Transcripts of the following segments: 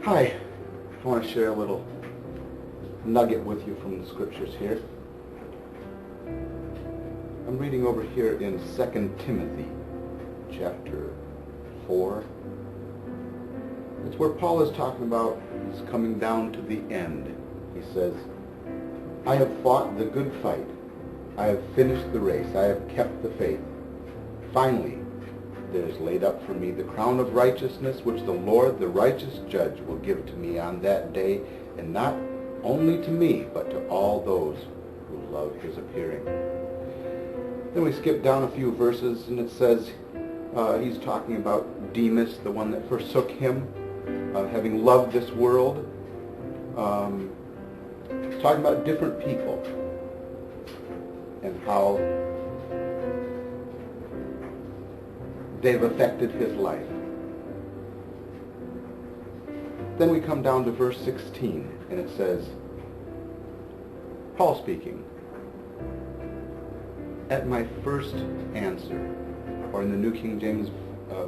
Hi, I want to share a little nugget with you from the scriptures here. I'm reading over here in 2 Timothy chapter 4. It's where Paul is talking about he's coming down to the end. He says, I have fought the good fight. I have finished the race. I have kept the faith. Finally, there is laid up for me the crown of righteousness, which the Lord, the righteous judge, will give to me on that day, and not only to me, but to all those who love his appearing. Then we skip down a few verses, and it says he's talking about Demas, the one that forsook him, having loved this world. He's talking about different people and how they've affected his life. Then we come down to verse 16, and it says, Paul speaking, at my first answer, or in the New King James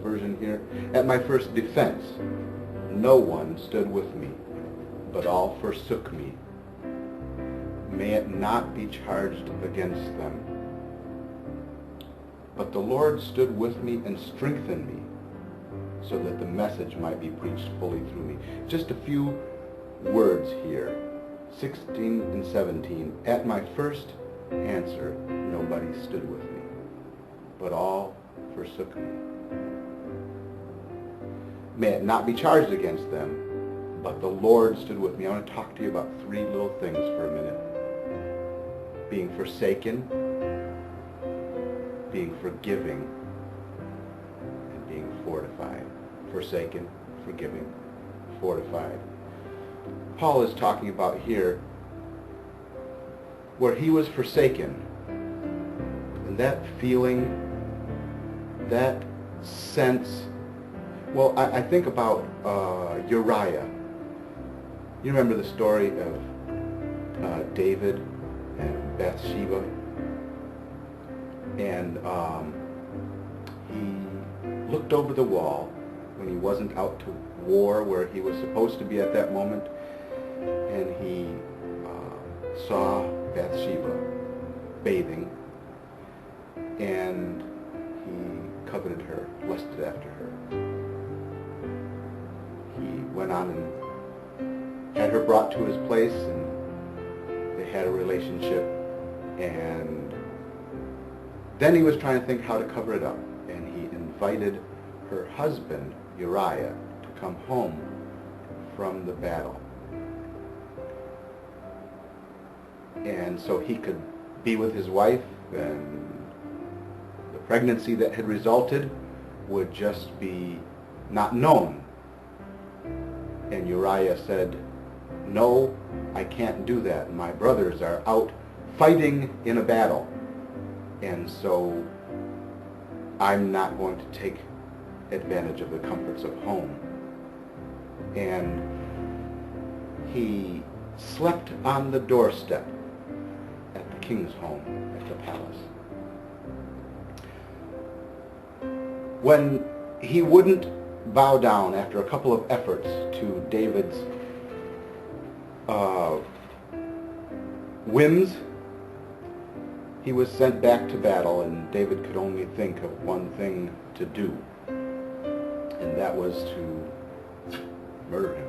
Version here, at my first defense, no one stood with me, but all forsook me. May it not be charged against them. But the Lord stood with me and strengthened me, so that the message might be preached fully through me. Just a few words here, 16 and 17. At my first answer, nobody stood with me, but all forsook me. May it not be charged against them, but the Lord stood with me. I want to talk to you about three little things for a minute. Being forsaken, being forgiving, and being fortified. Forsaken, forgiving, fortified. Paul is talking about here where he was forsaken, and that feeling, that sense. Well, I think about Uriah. You remember the story of David and Bathsheba? And he looked over the wall when he wasn't out to war where he was supposed to be at that moment, and he saw Bathsheba bathing, and he coveted her, lusted after her. He went on and had her brought to his place, and they had a relationship, and then he was trying to think how to cover it up, and he invited her husband, Uriah, to come home from the battle. And so he could be with his wife, and the pregnancy that had resulted would just be not known. And Uriah said, no, I can't do that. My brothers are out fighting in a battle, and so I'm not going to take advantage of the comforts of home. And he slept on the doorstep at the king's home, at the palace. When he wouldn't bow down after a couple of efforts to David's whims, he was sent back to battle, and David could only think of one thing to do, and that was to murder him.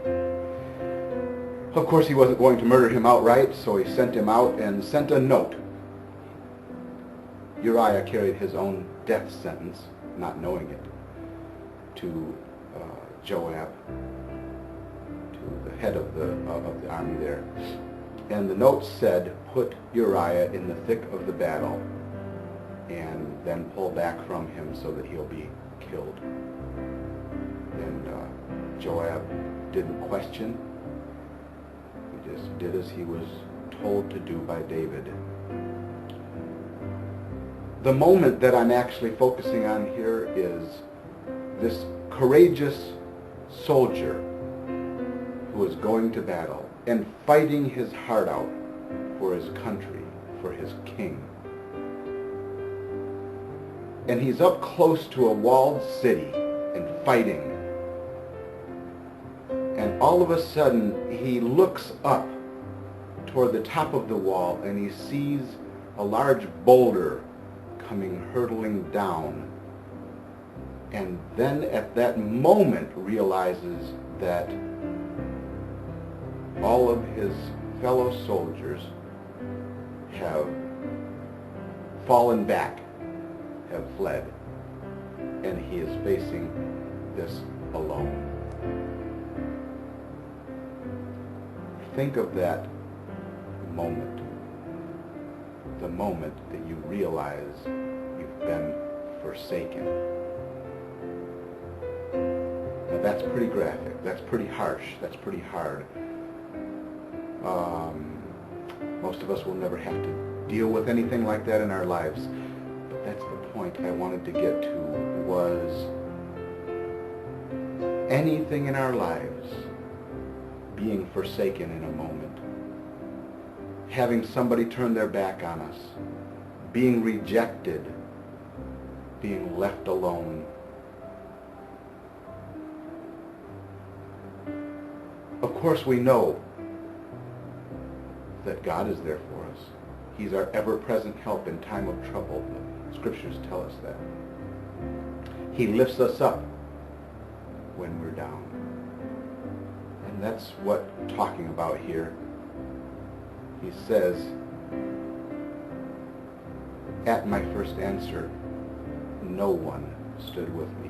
Of course, he wasn't going to murder him outright, so he sent him out and sent a note. Uriah carried his own death sentence, not knowing it, to Joab, to the head of the army there. And the note said, put Uriah in the thick of the battle and then pull back from him so that he'll be killed. And Joab didn't question. He just did as he was told to do by David. The moment that I'm actually focusing on here is this courageous soldier who is going to battle and fighting his heart out for his country, for his king. And he's up close to a walled city and fighting. And all of a sudden, he looks up toward the top of the wall, and he sees a large boulder coming hurtling down. And then at that moment realizes that all of his fellow soldiers have fallen back, have fled, and he is facing this alone. Think of that moment, the moment that you realize you've been forsaken. Now that's pretty graphic, that's pretty harsh, that's pretty hard. Most of us will never have to deal with anything like that in our lives, but that's the point I wanted to get to, was anything in our lives being forsaken in a moment, having somebody turn their back on us, being rejected, being left alone. Of course we know that God is there for us. He's our ever-present help in time of trouble. The scriptures tell us that. He lifts us up when we're down. And that's what I'm talking about here. He says, at my first answer, no one stood with me.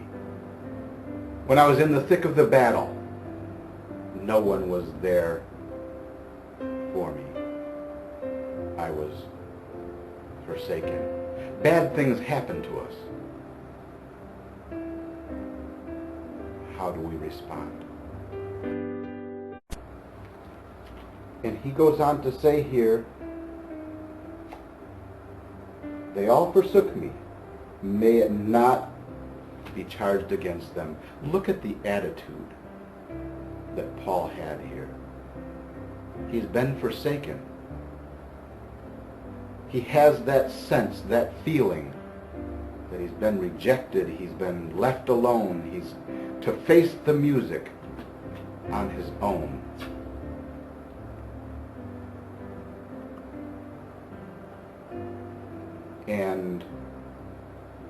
When I was in the thick of the battle, no one was there for me. I was forsaken. Bad things happen to us. How do we respond? And he goes on to say here, they all forsook me. May it not be charged against them. Look at the attitude that Paul had here. He's been forsaken. He has that sense, that feeling that he's been rejected, he's been left alone, he's to face the music on his own. And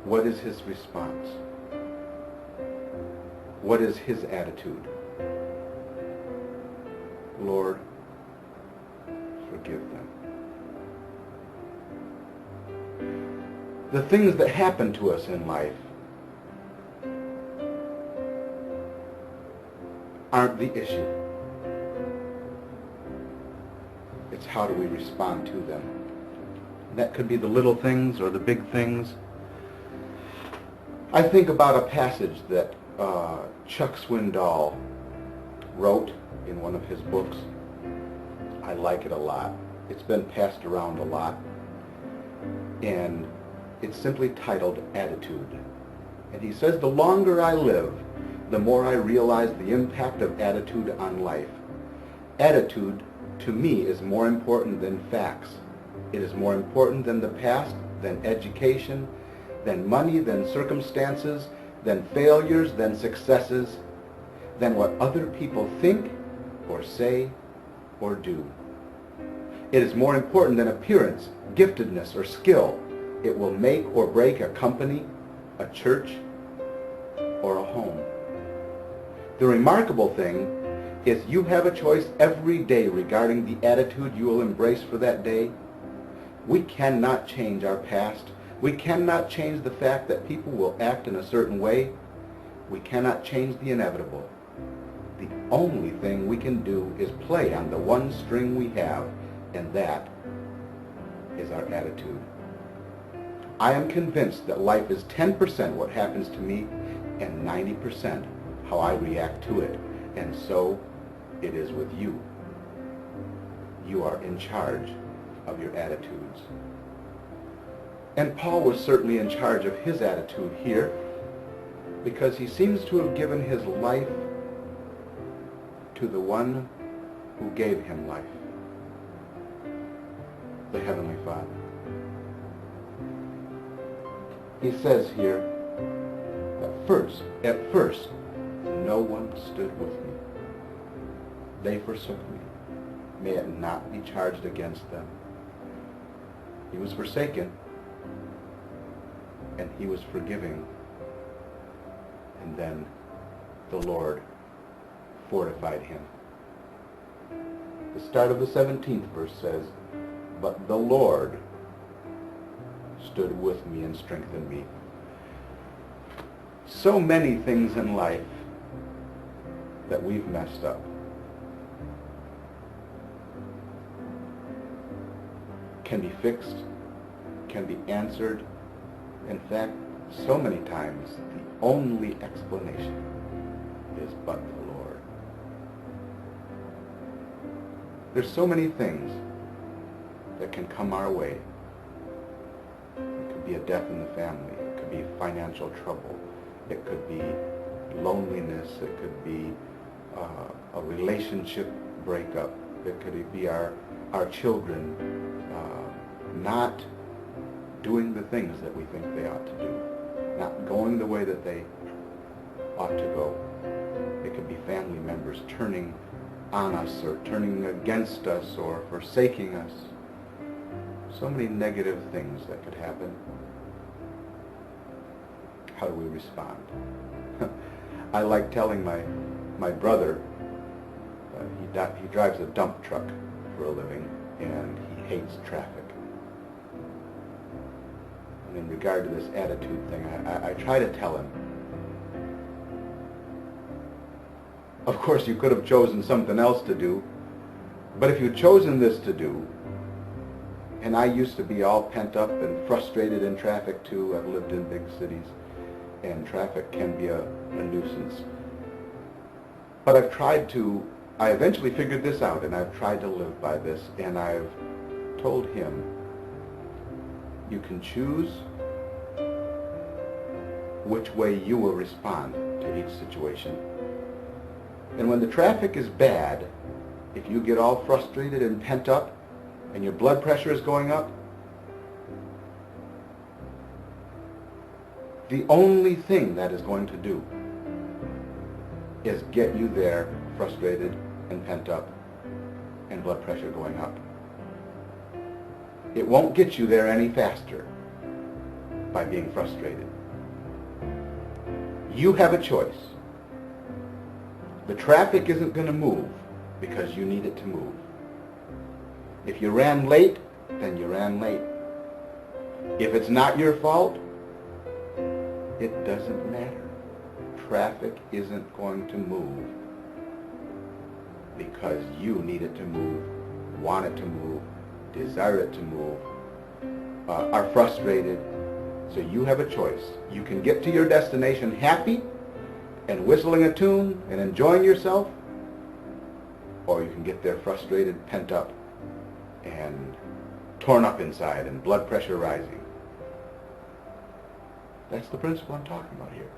what is his response? What is his attitude? Lord, forgive them. The things that happen to us in life aren't the issue. It's how do we respond to them. That could be the little things or the big things. I think about a passage that Chuck Swindoll wrote in one of his books. I like it a lot. It's been passed around a lot. And it's simply titled Attitude. And he says, the longer I live, the more I realize the impact of attitude on life. Attitude, to me, is more important than facts. It is more important than the past, than education, than money, than circumstances, than failures, than successes, than what other people think or say or do. It is more important than appearance, giftedness, or skill. It will make or break a company, a church, or a home. The remarkable thing is you have a choice every day regarding the attitude you will embrace for that day. We cannot change our past. We cannot change the fact that people will act in a certain way. We cannot change the inevitable. The only thing we can do is play on the one string we have, and that is our attitude. I am convinced that life is 10% what happens to me and 90% how I react to it. And so it is with you. You are in charge of your attitudes. And Paul was certainly in charge of his attitude here, because he seems to have given his life to the one who gave him life, the Heavenly Father. He says here, at first, no one stood with me. they forsook me, may it not be charged against them. He was forsaken, and he was forgiving. And then the Lord fortified him. The start of the 17th verse says, "But the Lord stood with me and strengthened me." So many things in life that we've messed up. Can be fixed, can be answered. In fact, so many times the only explanation is but the Lord. There's so many things that can come our way. It could be a death in the family. It could be financial trouble. It could be loneliness. It could be a relationship breakup. It could be our children not doing the things that we think they ought to do, not going the way that they ought to go. It could be family members turning on us or turning against us or forsaking us. So many negative things that could happen. How do we respond? I like telling my brother, he drives a dump truck for a living, and he hates traffic. And in regard to this attitude thing, I try to tell him, of course you could have chosen something else to do, but if you'd chosen this to do, and I used to be all pent up and frustrated in traffic too. I've lived in big cities, and traffic can be a nuisance. But I eventually figured this out, and I've tried to live by this, and I've told him, you can choose which way you will respond to each situation. And when the traffic is bad, if you get all frustrated and pent up, and your blood pressure is going up, the only thing that is going to do is get you there frustrated and pent up and blood pressure going up. It won't get you there any faster by being frustrated. You have a choice. The traffic isn't going to move because you need it to move. If you ran late, then you ran late. If it's not your fault, it doesn't matter. Traffic isn't going to move because you need it to move, want it to move, desire it to move, are frustrated. So you have a choice. You can get to your destination happy and whistling a tune and enjoying yourself, or you can get there frustrated, pent up, and torn up inside and blood pressure rising. That's the principle I'm talking about here.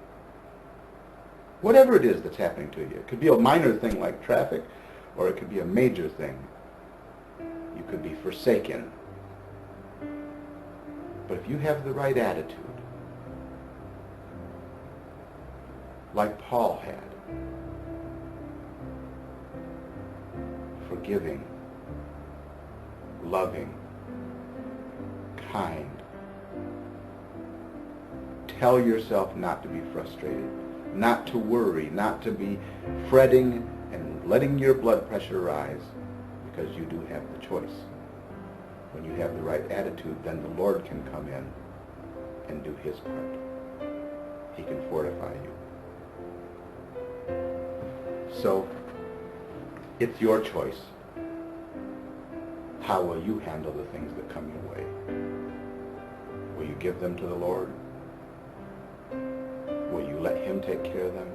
Whatever it is that's happening to you, it could be a minor thing like traffic, or it could be a major thing. You could be forsaken. But if you have the right attitude, like Paul had, forgiving, loving, kind, tell yourself not to be frustrated, not to worry, not to be fretting and letting your blood pressure rise, because you do have the choice. When you have the right attitude, then the Lord can come in and do his part. He can fortify you. So, it's your choice. How will you handle the things that come your way? Will you give them to the Lord? Will you let him take care of them?